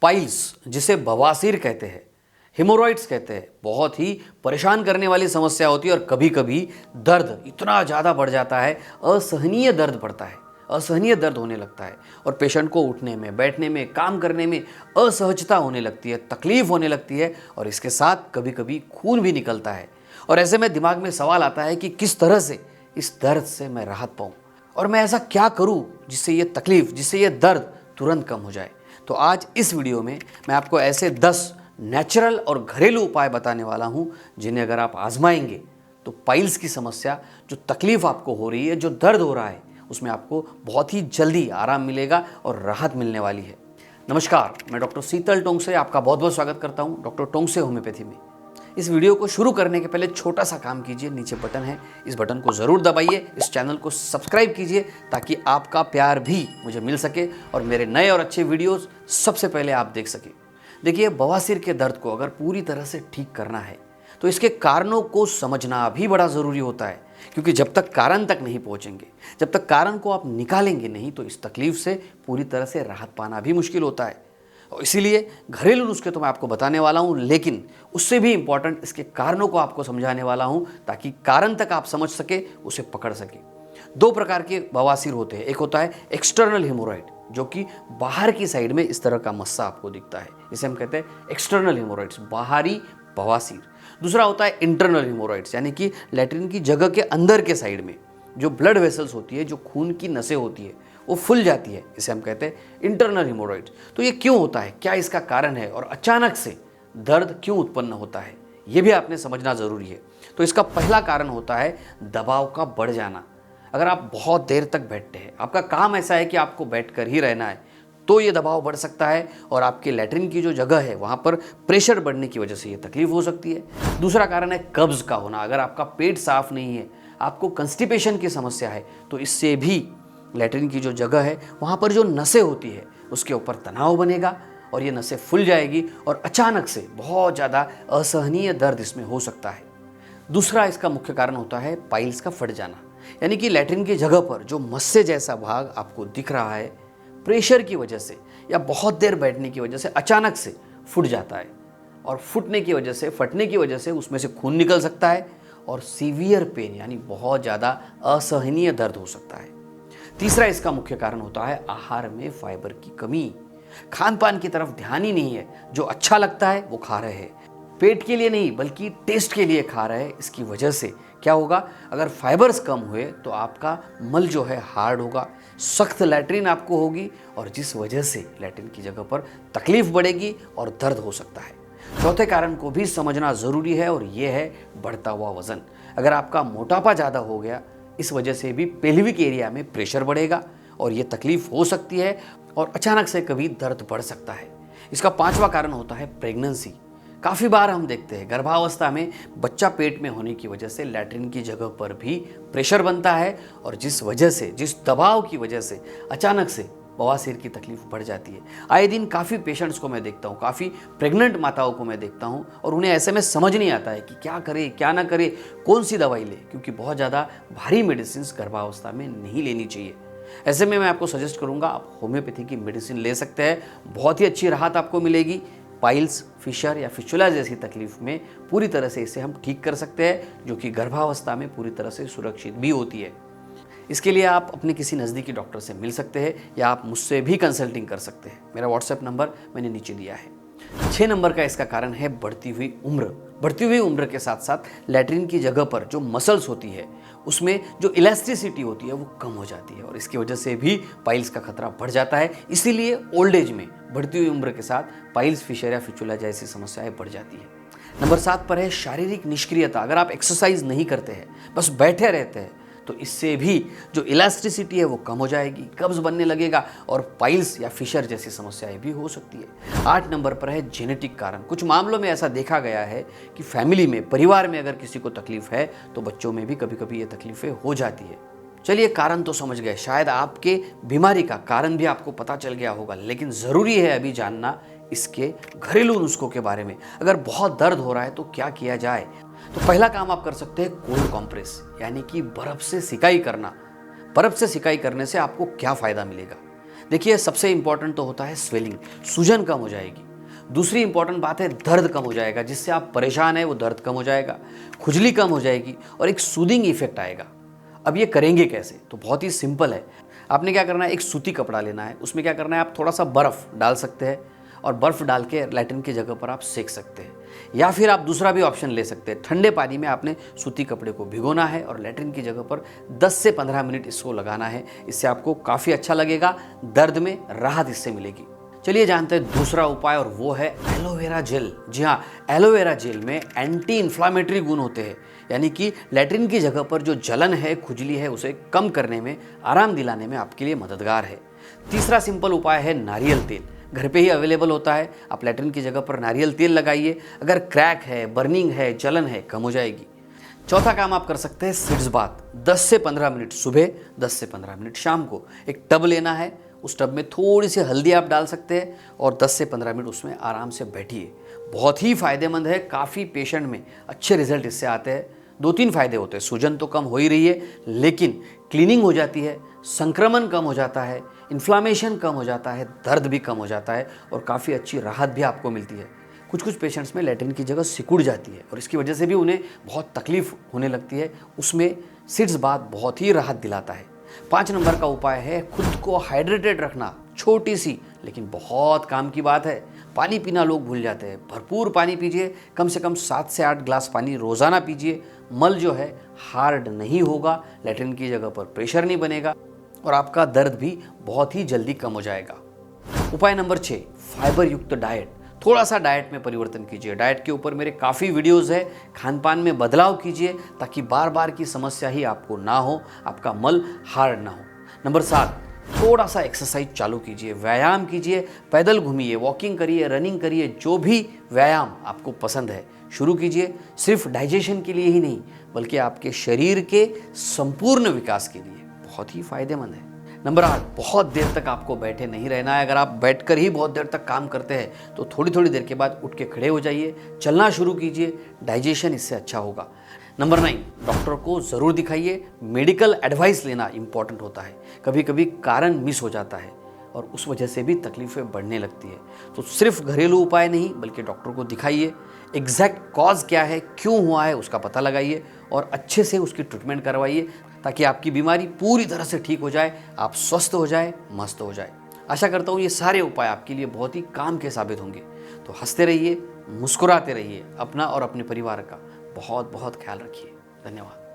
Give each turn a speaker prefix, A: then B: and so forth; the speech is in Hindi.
A: पाइल्स, जिसे बवासीर कहते हैं, हिमोरॉइड्स कहते हैं, बहुत ही परेशान करने वाली समस्या होती है और कभी कभी दर्द इतना ज़्यादा बढ़ जाता है, असहनीय दर्द बढ़ता है, असहनीय दर्द होने लगता है और पेशेंट को उठने में, बैठने में, काम करने में असहजता होने लगती है, तकलीफ होने लगती है और इसके साथ कभी कभी खून भी निकलता है। और ऐसे में दिमाग में सवाल आता है कि किस तरह से इस दर्द से मैं राहत पाऊँ और मैं ऐसा क्या करूँ जिससे ये तकलीफ, जिससे ये दर्द तुरंत कम हो जाए। तो आज इस वीडियो में मैं आपको ऐसे 10 नेचुरल और घरेलू उपाय बताने वाला हूँ जिन्हें अगर आप आजमाएंगे तो पाइल्स की समस्या, जो तकलीफ आपको हो रही है, जो दर्द हो रहा है, उसमें आपको बहुत ही जल्दी आराम मिलेगा और राहत मिलने वाली है। नमस्कार, मैं डॉक्टर शीतल टोंगसे आपका बहुत बहुत स्वागत करता हूँ डॉक्टर टोंगसे होम्योपैथी में। इस वीडियो को शुरू करने के पहले छोटा सा काम कीजिए, नीचे बटन है, इस बटन को ज़रूर दबाइए, इस चैनल को सब्सक्राइब कीजिए ताकि आपका प्यार भी मुझे मिल सके और मेरे नए और अच्छे वीडियोस सबसे पहले आप देख सकें। देखिए, बवासीर के दर्द को अगर पूरी तरह से ठीक करना है तो इसके कारणों को समझना भी बड़ा ज़रूरी होता है, क्योंकि जब तक कारण तक नहीं पहुँचेंगे, जब तक कारण को आप निकालेंगे नहीं, तो इस तकलीफ से पूरी तरह से राहत पाना भी मुश्किल होता है। और इसीलिए घरेलू नुस्खे तो मैं आपको बताने वाला हूँ, लेकिन उससे भी इम्पॉर्टेंट इसके कारणों को आपको समझाने वाला हूँ ताकि कारण तक आप समझ सके, उसे पकड़ सके। 2 प्रकार के बवासीर होते हैं। एक होता है एक्सटर्नल हिमोरॉइड, जो कि बाहर की साइड में इस तरह का मस्सा आपको दिखता है, इसे हम कहते हैं एक्सटर्नल हिमोरॉइड्स, बाहरी बवासीर। दूसरा होता है इंटरनल हिमोरॉइड्स, यानी कि लैट्रिन की जगह के अंदर के साइड में जो ब्लड वेसल्स होती है, जो खून की नसें होती है, वो फूल जाती है, इसे हम कहते हैं इंटरनल हिमोरॉइड्स। तो ये क्यों होता है, क्या इसका कारण है और अचानक से दर्द क्यों उत्पन्न होता है, ये भी आपने समझना ज़रूरी है। तो इसका पहला कारण होता है दबाव का बढ़ जाना। अगर आप बहुत देर तक बैठते हैं, आपका काम ऐसा है कि आपको बैठकर ही रहना है, तो ये दबाव बढ़ सकता है और आपके लैट्रिन की जो जगह है वहाँ पर प्रेशर बढ़ने की वजह से ये तकलीफ हो सकती है। दूसरा कारण है कब्ज़ का होना। अगर आपका पेट साफ नहीं है, आपको कंस्टिपेशन की समस्या है, तो इससे भी लैट्रिन की जो जगह है वहाँ पर जो नसें होती है उसके ऊपर तनाव बनेगा और ये नसें फूल जाएगी और अचानक से बहुत ज़्यादा असहनीय दर्द इसमें हो सकता है। दूसरा इसका मुख्य कारण होता है पाइल्स का फट जाना, यानी कि लैट्रिन की जगह पर जो मस्से जैसा भाग आपको दिख रहा है, प्रेशर की वजह से या बहुत देर बैठने की वजह से अचानक से फूट जाता है और फटने की वजह से उसमें से खून निकल सकता है और सीवियर पेन, यानी बहुत ज़्यादा असहनीय दर्द हो सकता है। तीसरा इसका मुख्य कारण होता है आहार में फाइबर की कमी। खान पान की तरफ ध्यान ही नहीं है, जो अच्छा लगता है वो खा रहे हैं, पेट के लिए नहीं बल्कि टेस्ट के लिए खा रहे हैं। इसकी वजह से क्या होगा, अगर फाइबर्स कम हुए तो आपका मल जो है हार्ड होगा, सख्त लैट्रिन आपको होगी और जिस वजह से लैट्रिन की जगह पर तकलीफ बढ़ेगी और दर्द हो सकता है। चौथे कारण को भी समझना ज़रूरी है और ये है बढ़ता हुआ वज़न। अगर आपका मोटापा ज़्यादा हो गया, इस वजह से भी पेल्विक एरिया में प्रेशर बढ़ेगा और ये तकलीफ हो सकती है और अचानक से कभी दर्द बढ़ सकता है। इसका 5वां कारण होता है प्रेगनेंसी। काफ़ी बार हम देखते हैं गर्भावस्था में बच्चा पेट में होने की वजह से लैट्रिन की जगह पर भी प्रेशर बनता है और जिस वजह से, जिस दबाव की वजह से अचानक से बवासीर की तकलीफ बढ़ जाती है। आए दिन काफ़ी पेशेंट्स को मैं देखता हूँ, काफ़ी प्रेग्नेंट माताओं को मैं देखता हूँ और उन्हें ऐसे में समझ नहीं आता है कि क्या करे, क्या ना करे, कौन सी दवाई ले, क्योंकि बहुत ज़्यादा भारी मेडिसिन गर्भावस्था में नहीं लेनी चाहिए। ऐसे में मैं आपको सजेस्ट करूँगा, आप होम्योपैथी की मेडिसिन ले सकते हैं, बहुत ही अच्छी राहत आपको मिलेगी। पाइल्स, फिशर या फिस्टुला जैसी तकलीफ में पूरी तरह से इसे हम ठीक कर सकते हैं, जो कि गर्भावस्था में पूरी तरह से सुरक्षित भी होती है। इसके लिए आप अपने किसी नज़दीकी डॉक्टर से मिल सकते हैं या आप मुझसे भी कंसल्टिंग कर सकते हैं। मेरा व्हाट्सएप नंबर मैंने नीचे दिया है। 6 नंबर का इसका कारण है बढ़ती हुई उम्र। बढ़ती हुई उम्र के साथ साथ लैट्रिन की जगह पर जो मसल्स होती है उसमें जो इलास्टिसिटी होती है वो कम हो जाती है और इसकी वजह से भी पाइल्स का खतरा बढ़ जाता है। इसीलिए ओल्ड एज में बढ़ती हुई उम्र के साथ पाइल्स, फिशर या फिस्टुला जैसी समस्याएं बढ़ जाती है। नंबर 7 पर है शारीरिक निष्क्रियता। अगर आप एक्सरसाइज नहीं करते हैं, बस बैठे रहते हैं, तो इससे भी जो इलास्टिसिटी है वो कम हो जाएगी, कब्ज बनने लगेगा और पाइल्स या फिशर जैसी समस्याएं भी हो सकती है। 8 नंबर पर है जेनेटिक कारण। कुछ मामलों में ऐसा देखा गया है कि फैमिली में, परिवार में अगर किसी को तकलीफ है तो बच्चों में भी कभी कभी ये तकलीफें हो जाती है। चलिए, कारण तो समझ गए, शायद आपके बीमारी का कारण भी आपको पता चल गया होगा, लेकिन ज़रूरी है अभी जानना इसके घरेलू नुस्खों के बारे में। अगर बहुत दर्द हो रहा है तो क्या किया जाए। तो पहला काम आप कर सकते हैं कोल्ड कॉम्प्रेस, यानी कि बर्फ से सिकाई करना। बर्फ से सिकाई करने से आपको क्या फ़ायदा मिलेगा। देखिए, सबसे इंपॉर्टेंट तो होता है स्वेलिंग, सूजन कम हो जाएगी। दूसरी इंपॉर्टेंट बात है दर्द कम हो जाएगा, जिससे आप परेशान हैं वो दर्द कम हो जाएगा, खुजली कम हो जाएगी और एक सूदिंग इफेक्ट आएगा। अब ये करेंगे कैसे? तो बहुत ही सिंपल है। आपने क्या करना है, एक सूती कपड़ा लेना है, उसमें क्या करना है, आप थोड़ा सा बर्फ़ डाल सकते हैं और बर्फ़ डाल के लैट्रिन की जगह पर आप सेक सकते हैं। या फिर आप दूसरा भी ऑप्शन ले सकते हैं, ठंडे पानी में आपने सूती कपड़े को भिगोना है और लैट्रिन की जगह पर 10 से 15 मिनट इसको लगाना है। इससे आपको काफ़ी अच्छा लगेगा, दर्द में राहत इससे मिलेगी। चलिए जानते हैं दूसरा उपाय, और वो है एलोवेरा जेल। जी हाँ, एलोवेरा जेल में एंटी इन्फ्लामेटरी गुण होते हैं, यानी कि लैट्रिन की जगह पर जो जलन है, खुजली है, उसे कम करने में, आराम दिलाने में आपके लिए मददगार है। तीसरा सिंपल उपाय है नारियल तेल। घर पे ही अवेलेबल होता है, आप लैट्रिन की जगह पर नारियल तेल लगाइए। अगर क्रैक है, बर्निंग है, जलन है, कम हो जाएगी। चौथा काम आप कर सकते हैं सीड्स बाथ। 10 से 15 मिनट सुबह, 10 से 15 मिनट शाम को। एक टब लेना है, उस टब में थोड़ी सी हल्दी आप डाल सकते हैं और 10 से 15 मिनट उसमें आराम से बैठिए। बहुत ही फायदेमंद है, काफ़ी पेशेंट में अच्छे रिजल्ट इससे आते हैं। 2-3 फायदे होते हैं, सूजन तो कम हो ही रही है, लेकिन क्लीनिंग हो जाती है, संक्रमण कम हो जाता है, इन्फ्लामेशन कम हो जाता है, दर्द भी कम हो जाता है और काफ़ी अच्छी राहत भी आपको मिलती है। कुछ पेशेंट्स में लैट्रिन की जगह सिकुड़ जाती है और इसकी वजह से भी उन्हें बहुत तकलीफ होने लगती है, उसमें सीड्स बाथ बहुत ही राहत दिलाता है। 5 नंबर का उपाय है खुद को हाइड्रेटेड रखना। छोटी सी लेकिन बहुत काम की बात है। पानी पीना लोग भूल जाते हैं, भरपूर पानी पीजिए, कम से कम 7 से 8 ग्लास पानी रोज़ाना पीजिए। मल जो है हार्ड नहीं होगा, लैट्रिन की जगह पर प्रेशर नहीं बनेगा और आपका दर्द भी बहुत ही जल्दी कम हो जाएगा। उपाय नंबर 6, फाइबर युक्त डाइट। थोड़ा सा डाइट में परिवर्तन कीजिए। डाइट के ऊपर मेरे काफ़ी वीडियोस है, खान पान में बदलाव कीजिए ताकि बार बार की समस्या ही आपको ना हो, आपका मल हार्ड ना हो। नंबर 7, थोड़ा सा एक्सरसाइज चालू कीजिए, व्यायाम कीजिए, पैदल घूमिए, वॉकिंग करिए, रनिंग करिए, जो भी व्यायाम आपको पसंद है शुरू कीजिए। सिर्फ डाइजेशन के लिए ही नहीं, बल्कि आपके शरीर के संपूर्ण विकास के लिए बहुत ही फायदेमंद है। नंबर 8, बहुत देर तक आपको बैठे नहीं रहना है। अगर आप बैठकर ही बहुत देर तक काम करते हैं तो थोड़ी थोड़ी देर के बाद उठ के खड़े हो जाइए, चलना शुरू कीजिए, डाइजेशन इससे अच्छा होगा। नंबर 9, डॉक्टर को ज़रूर दिखाइए। मेडिकल एडवाइस लेना इंपॉर्टेंट होता है। कभी कभी कारण मिस हो जाता है और उस वजह से भी तकलीफ़ें बढ़ने लगती है। तो सिर्फ घरेलू उपाय नहीं, बल्कि डॉक्टर को दिखाइए, एग्जैक्ट कॉज क्या है, क्यों हुआ है, उसका पता लगाइए और अच्छे से उसकी ट्रीटमेंट करवाइए ताकि आपकी बीमारी पूरी तरह से ठीक हो जाए, आप स्वस्थ हो जाए, मस्त हो जाए। आशा करता हूँ ये सारे उपाय आपके लिए बहुत ही काम के साबित होंगे। तो हंसते रहिए, मुस्कुराते रहिए, अपना और अपने परिवार का बहुत बहुत ख्याल रखिए। धन्यवाद।